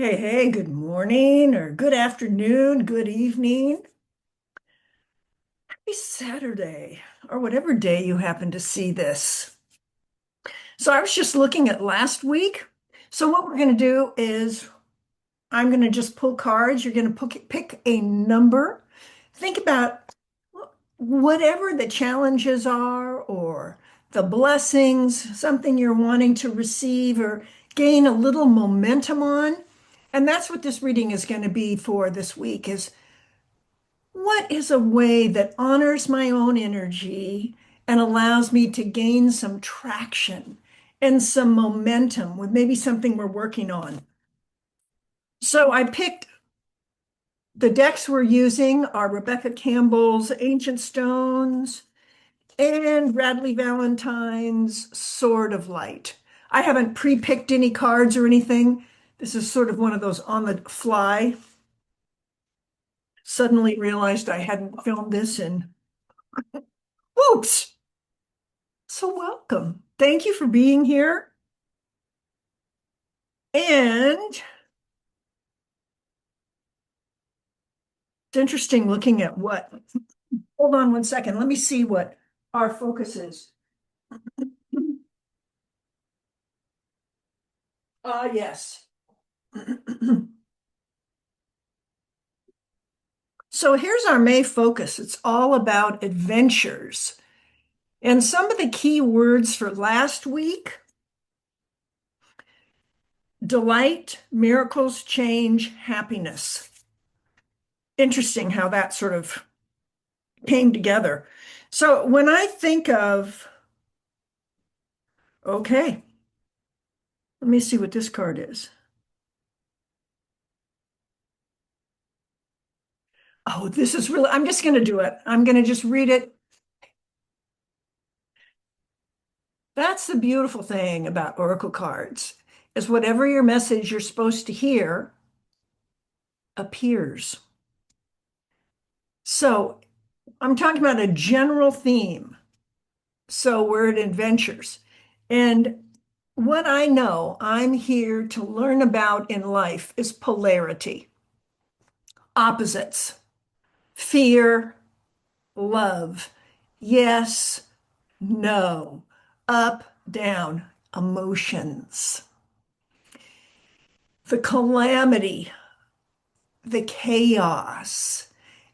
Hey, hey, good morning or good afternoon, good evening. Happy Saturday or whatever day you happen to see this. So I was just looking at last week. So what we're going to do is I'm going to just pull cards. You're going to pick a number. Think about whatever the challenges are or the blessings, something you're wanting to receive or gain a little momentum on. And that's what this reading is going to be for this week is what is a way that honors my own energy and allows me to gain some traction and some momentum with maybe something we're working on? So I picked the decks we're using are Rebecca Campbell's Ancient Stones and Radleigh Valentine's Sword of Light. I haven't pre-picked any cards or anything. This is sort of one of those on the fly. Suddenly realized I hadn't filmed this and whoops. So welcome. Thank you for being here. And it's interesting looking at hold on one second. Let me see what our focus is. Yes. So here's our May focus. It's all about adventures. And some of the key words for last week: delight, miracles, change, happiness. Interesting how that sort of came together. So when I think of, okay, let me see what this card is. Oh, this is really, I'm just going to do it. I'm going to just read it. That's the beautiful thing about Oracle cards is whatever your message you're supposed to hear appears. So I'm talking about a general theme. So we're at adventures. And what I know I'm here to learn about in life is polarity, opposites, fear, love, yes, no, up, down, emotions, the calamity, the chaos.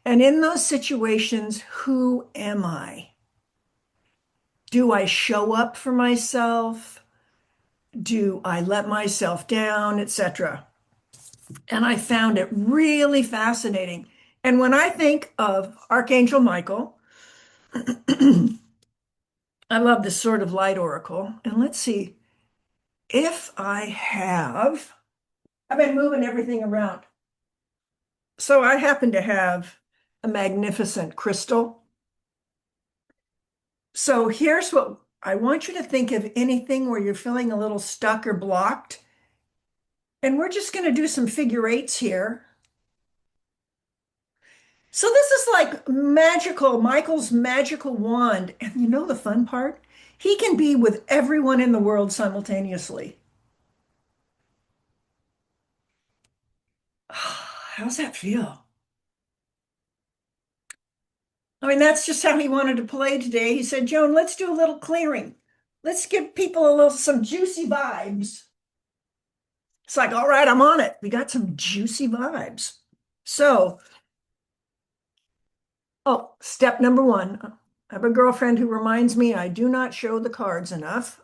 And in those situations, who am I? Do I show up for myself? Do I let myself down, etc.? And I found it really fascinating. And when I think of Archangel Michael, I love this sort of light oracle. And let's see if I've been moving everything around. So I happen to have a magnificent crystal. So here's what I want you to think of: anything where you're feeling a little stuck or blocked. And we're just going to do some figure eights here. So this is like magical, Michael's magical wand. And you know the fun part? He can be with everyone in the world simultaneously. How's that feel? I mean, that's just how he wanted to play today. He said, Joan, let's do a little clearing. Let's give people some juicy vibes. It's like, all right, I'm on it. We got some juicy vibes. So, oh, step number one. I have a girlfriend who reminds me I do not show the cards enough.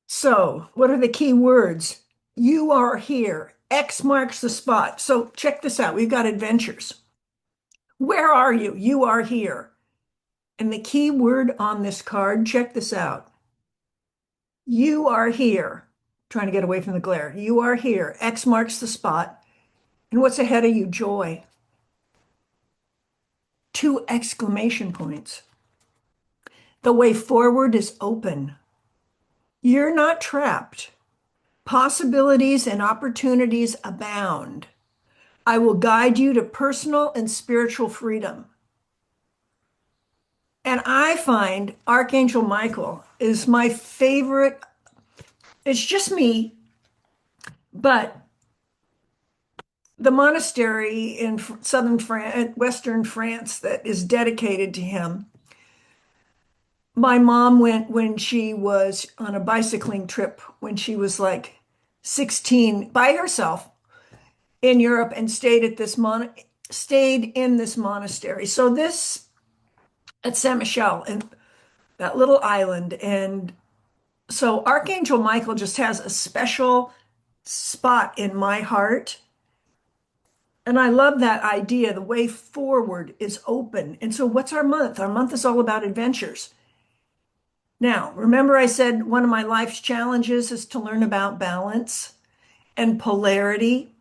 So, what are the key words? You are here. X marks the spot. So, check this out. We've got adventures. Where are you? You are here. And the key word on this card, check this out. You are here. Trying to get away from the glare. You are here. X marks the spot. And what's ahead of you? Joy. Two exclamation points. The way forward is open. You're not trapped. Possibilities and opportunities abound. I will guide you to personal and spiritual freedom. And I find Archangel Michael is my favorite. It's just me, but the monastery in southern France, western France, that is dedicated to him. My mom went when she was on a bicycling trip when she was like 16 by herself in Europe and stayed in this monastery. So this at Saint Michel and that little island. And so Archangel Michael just has a special spot in my heart. And I love that idea. The way forward is open. And so what's our month? Our month is all about adventures. Now, remember I said one of my life's challenges is to learn about balance and polarity,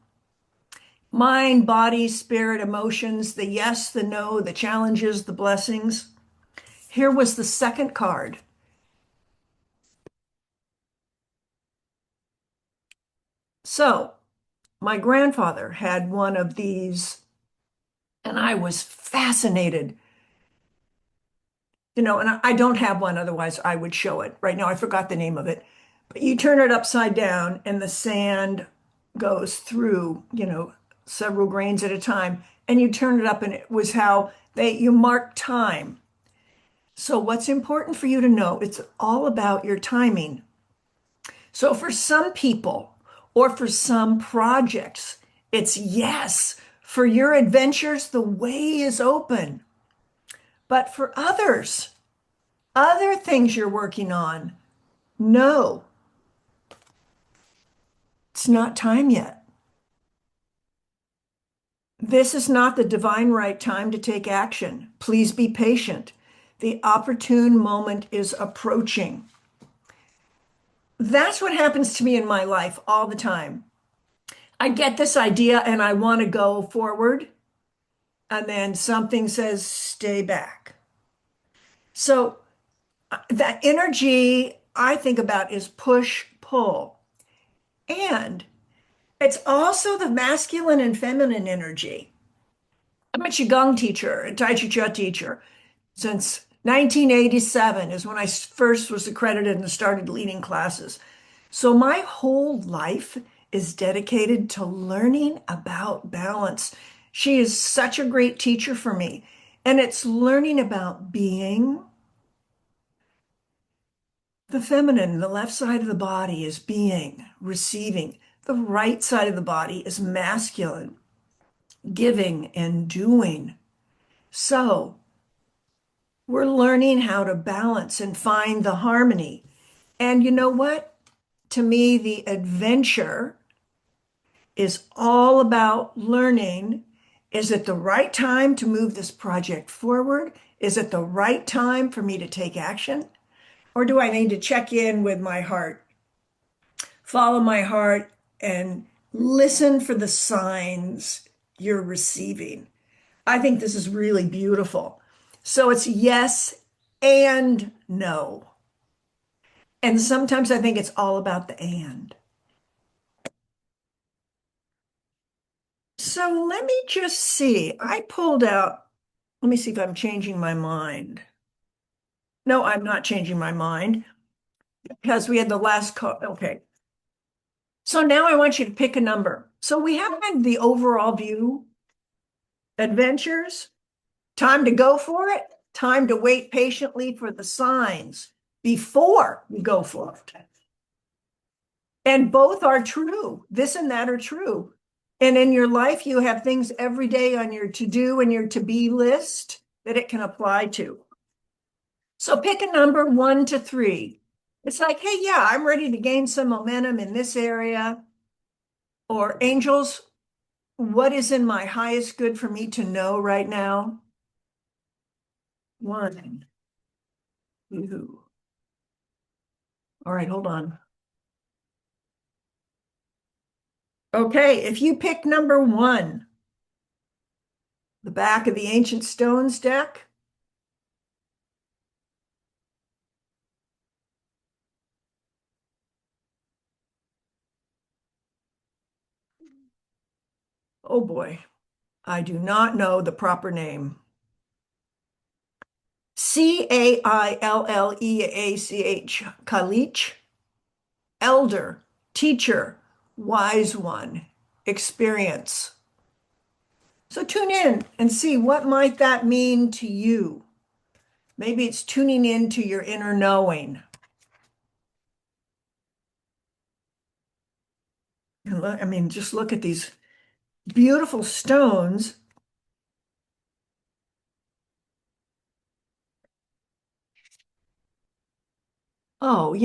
mind, body, spirit, emotions, the yes, the no, the challenges, the blessings. Here was the second card. So, my grandfather had one of these, and I was fascinated. And I don't have one, otherwise I would show it. Right now, I forgot the name of it. But you turn it upside down, and the sand goes through, several grains at a time. And you turn it up, and it was how you mark time. So, what's important for you to know? It's all about your timing. So, for some people or for some projects, it's yes. For your adventures, the way is open. But for others, other things you're working on, no, it's not time yet. This is not the divine right time to take action. Please be patient. The opportune moment is approaching. That's what happens to me in my life all the time. I get this idea and I want to go forward, and then something says, stay back. So that energy I think about is push pull. And it's also the masculine and feminine energy. I'm a Qigong teacher, a Tai Chi Chuan teacher. Since 1987 is when I first was accredited and started leading classes. So my whole life is dedicated to learning about balance. She is such a great teacher for me. And it's learning about being the feminine. The left side of the body is being, receiving. The right side of the body is masculine, giving and doing. So we're learning how to balance and find the harmony. And you know what? To me, the adventure is all about learning. Is it the right time to move this project forward? Is it the right time for me to take action? Or do I need to check in with my heart, follow my heart, and listen for the signs you're receiving? I think this is really beautiful. So it's yes and no. And sometimes I think it's all about the and. So let me just see. I pulled out, let me see if I'm changing my mind. No, I'm not changing my mind because we had the last call. Okay. So now I want you to pick a number. So we have had the overall view, adventures, time to go for it, time to wait patiently for the signs before we go for it. And both are true. This and that are true. And in your life, you have things every day on your to-do and your to-be list that it can apply to. So pick a number 1 to 3. It's like, hey, yeah, I'm ready to gain some momentum in this area. Or angels, what is in my highest good for me to know right now? 1, 2. All right, hold on. Okay, if you pick number 1, the back of the Ancient Stones deck, Oh boy, I do not know the proper name. Cailleach, Calich, elder, teacher, wise one, experience. So tune in and see what might that mean to you. Maybe it's tuning into your inner knowing. And look, I mean, just look at these beautiful stones. Oh,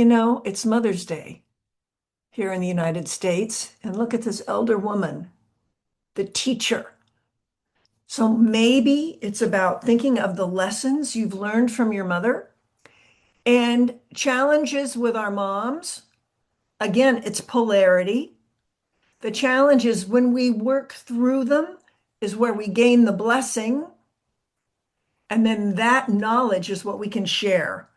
it's Mother's Day here in the United States. And look at this elder woman, the teacher. So maybe it's about thinking of the lessons you've learned from your mother and challenges with our moms. Again, it's polarity. The challenge is when we work through them is where we gain the blessing. And then that knowledge is what we can share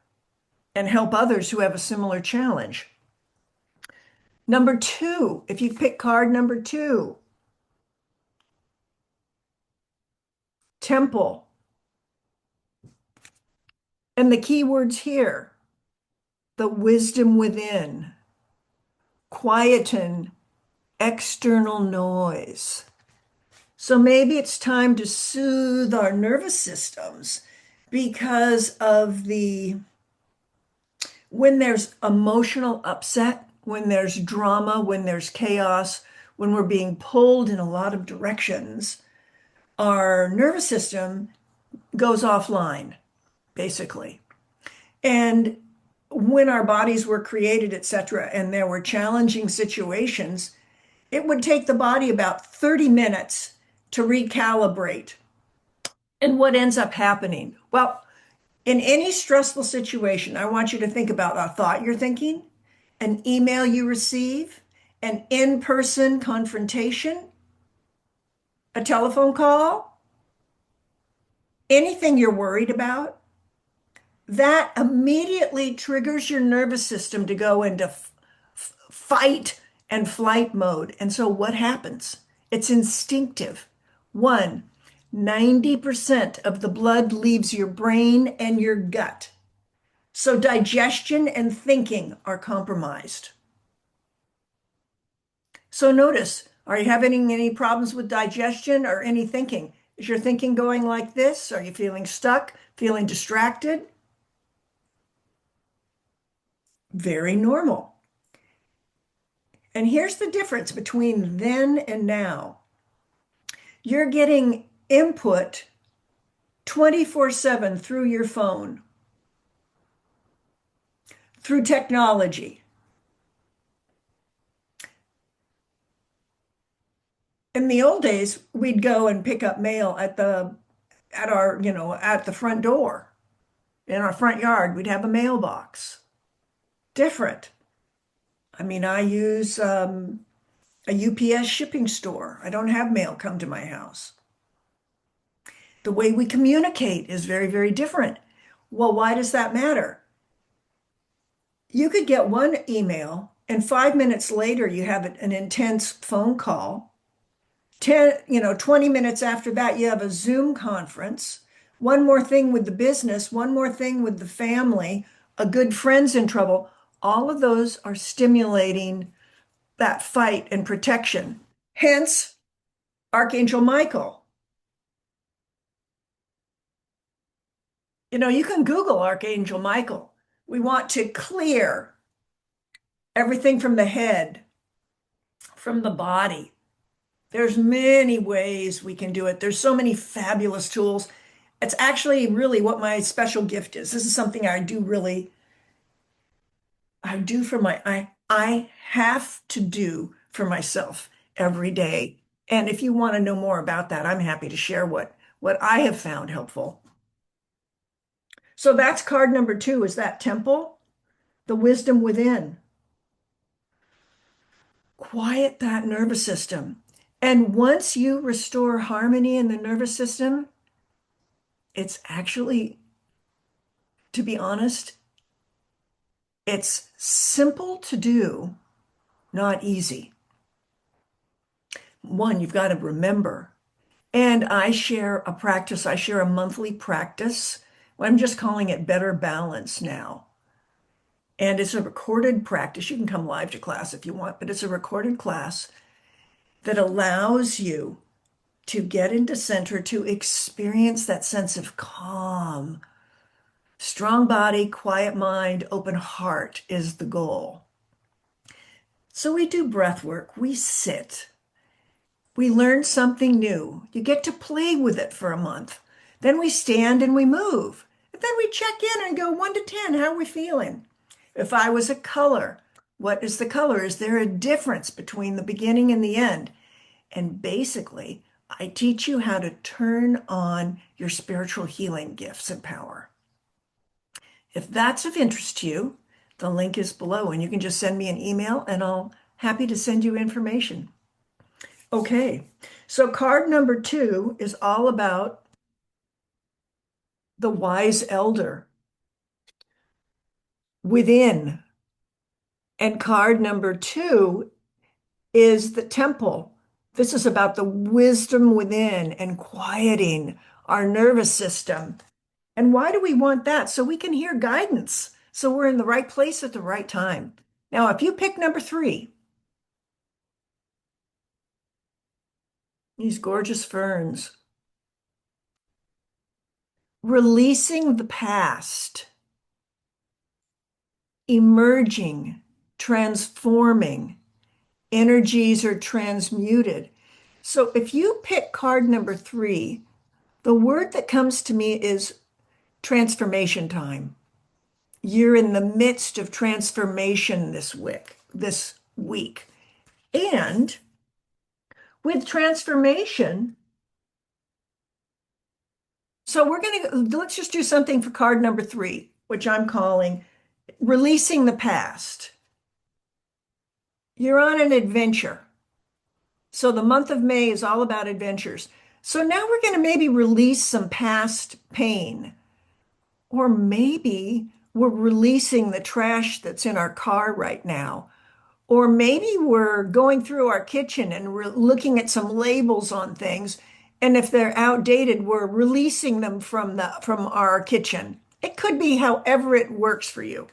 and help others who have a similar challenge. Number two, if you pick card number two, temple. And the key words here, the wisdom within, quieten external noise. So maybe it's time to soothe our nervous systems because of when there's emotional upset, when there's drama, when there's chaos, when we're being pulled in a lot of directions, our nervous system goes offline, basically. And when our bodies were created, etc., and there were challenging situations, it would take the body about 30 minutes to recalibrate. And what ends up happening? Well, in any stressful situation, I want you to think about a thought you're thinking, an email you receive, an in-person confrontation, a telephone call, anything you're worried about. That immediately triggers your nervous system to go into fight and flight mode. And so what happens? It's instinctive. One, 90% of the blood leaves your brain and your gut. So digestion and thinking are compromised. So notice, are you having any problems with digestion or any thinking? Is your thinking going like this? Are you feeling stuck, feeling distracted? Very normal. And here's the difference between then and now. You're getting input 24/7 through your phone, through technology. In the old days, we'd go and pick up mail at the front door. In our front yard, we'd have a mailbox. Different. I mean, I use a UPS shipping store. I don't have mail come to my house. The way we communicate is very, very different. Well, why does that matter? You could get one email and 5 minutes later you have an intense phone call. 20 minutes after that, you have a Zoom conference. One more thing with the business, one more thing with the family, a good friend's in trouble. All of those are stimulating that fight and protection. Hence, Archangel Michael. You can Google Archangel Michael. We want to clear everything from the head, from the body. There's many ways we can do it. There's so many fabulous tools. It's actually really what my special gift is. This is something I do for I have to do for myself every day. And if you want to know more about that, I'm happy to share what I have found helpful. So that's card number two, is that temple, the wisdom within. Quiet that nervous system. And once you restore harmony in the nervous system, it's actually, to be honest, it's simple to do, not easy. one, you've got to remember. And I share a practice, I share a monthly practice. I'm just calling it Better Balance now. And it's a recorded practice. You can come live to class if you want, but it's a recorded class that allows you to get into center, to experience that sense of calm. Strong body, quiet mind, open heart is the goal. So we do breath work, we sit, we learn something new. You get to play with it for a month. Then we stand and we move. And then we check in and go 1 to 10, how are we feeling? If I was a color, what is the color? Is there a difference between the beginning and the end? And basically, I teach you how to turn on your spiritual healing gifts and power. If that's of interest to you, the link is below and you can just send me an email and I'll happy to send you information. Okay, so card number 2 is all about the wise elder within. And card number 2 is the temple. This is about the wisdom within and quieting our nervous system. And why do we want that? So we can hear guidance. So we're in the right place at the right time. Now, if you pick number 3, these gorgeous ferns, releasing the past, emerging, transforming, energies are transmuted. So if you pick card number 3, the word that comes to me is transformation time. You're in the midst of transformation this week. And with transformation, so let's just do something for card number 3, which I'm calling releasing the past. You're on an adventure. So the month of May is all about adventures. So now we're going to maybe release some past pain. Or maybe we're releasing the trash that's in our car right now. Or maybe we're going through our kitchen and we're looking at some labels on things. And if they're outdated, we're releasing them from our kitchen. It could be however it works for you.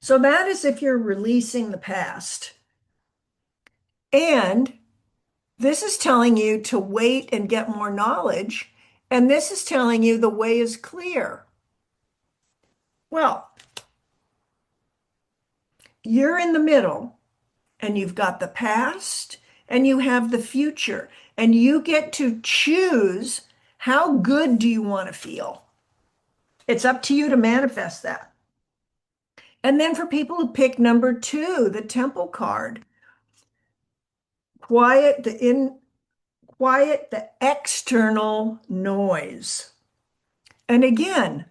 So that is if you're releasing the past. And this is telling you to wait and get more knowledge. And this is telling you the way is clear. Well, you're in the middle and you've got the past and you have the future and you get to choose how good do you want to feel. It's up to you to manifest that. And then for people who pick number 2, the temple card, quiet the external noise. And again,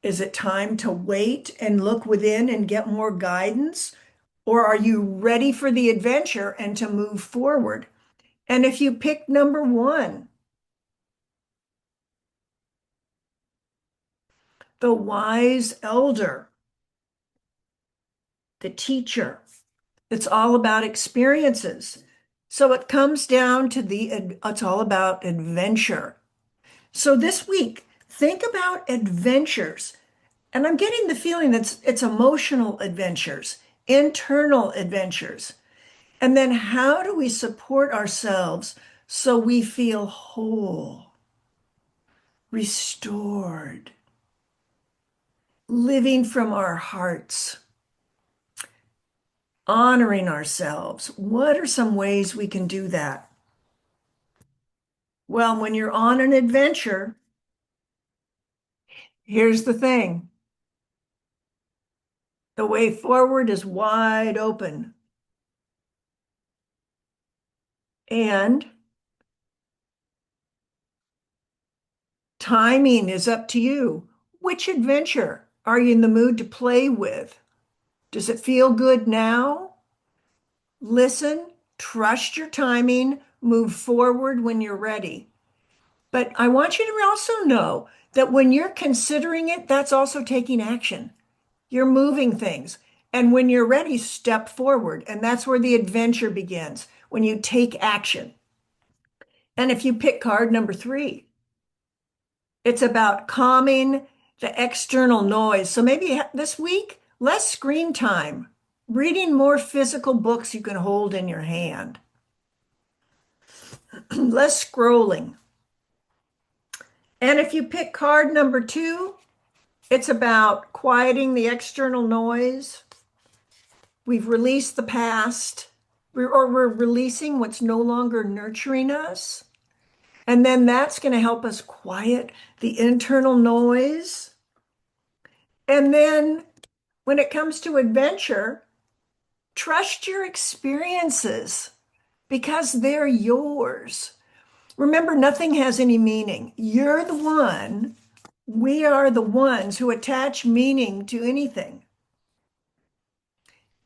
is it time to wait and look within and get more guidance? Or are you ready for the adventure and to move forward? And if you pick number 1, the wise elder, the teacher, it's all about experiences. So it comes down to it's all about adventure. So this week, think about adventures. And I'm getting the feeling that it's emotional adventures, internal adventures. And then how do we support ourselves so we feel whole, restored, living from our hearts, honoring ourselves? What are some ways we can do that? Well, when you're on an adventure, here's the thing. The way forward is wide open. And timing is up to you. Which adventure are you in the mood to play with? Does it feel good now? Listen, trust your timing, move forward when you're ready. But I want you to also know that when you're considering it, that's also taking action. You're moving things. And when you're ready, step forward. And that's where the adventure begins. when you take action. And if you pick card number 3, it's about calming the external noise. So maybe this week, less screen time, reading more physical books you can hold in your hand, less scrolling. And if you pick card number 2, it's about quieting the external noise. We've released the past, or we're releasing what's no longer nurturing us. And then that's going to help us quiet the internal noise. And then when it comes to adventure, trust your experiences because they're yours. Remember, nothing has any meaning. You're the one, we are the ones who attach meaning to anything.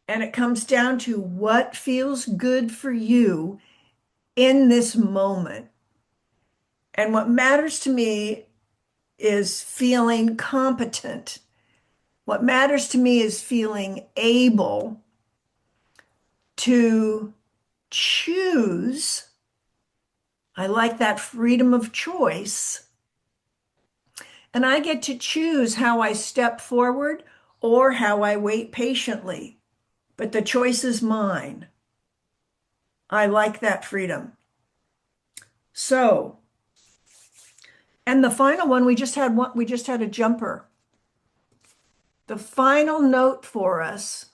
And it comes down to what feels good for you in this moment. And what matters to me is feeling competent. What matters to me is feeling able to choose. I like that freedom of choice. And I get to choose how I step forward or how I wait patiently. But the choice is mine. I like that freedom. So, and the final one, we just had a jumper. The final note for us,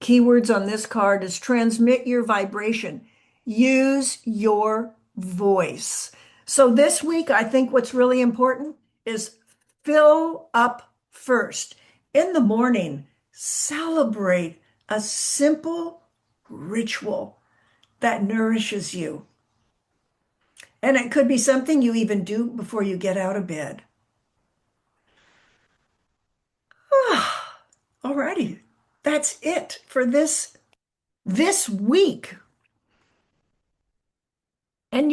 keywords on this card, is transmit your vibration. Use your voice. So this week, I think what's really important is fill up first. In the morning, celebrate a simple ritual that nourishes you. And it could be something you even do before you get out of bed. Alrighty, that's it for this week. And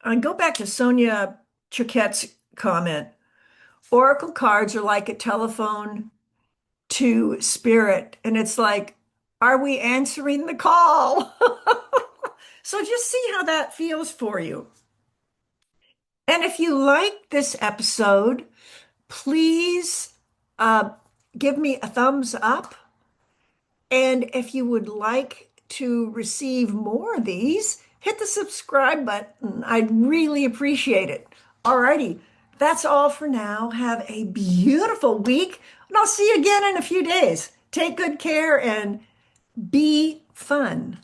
I go back to Sonia Choquette's comment. Oracle cards are like a telephone to spirit, and it's like, are we answering the call? So just see how that feels for you. And if you like this episode, please uh, give me a thumbs up. And if you would like to receive more of these, hit the subscribe button. I'd really appreciate it. Alrighty, that's all for now. Have a beautiful week, and I'll see you again in a few days. Take good care and be fun.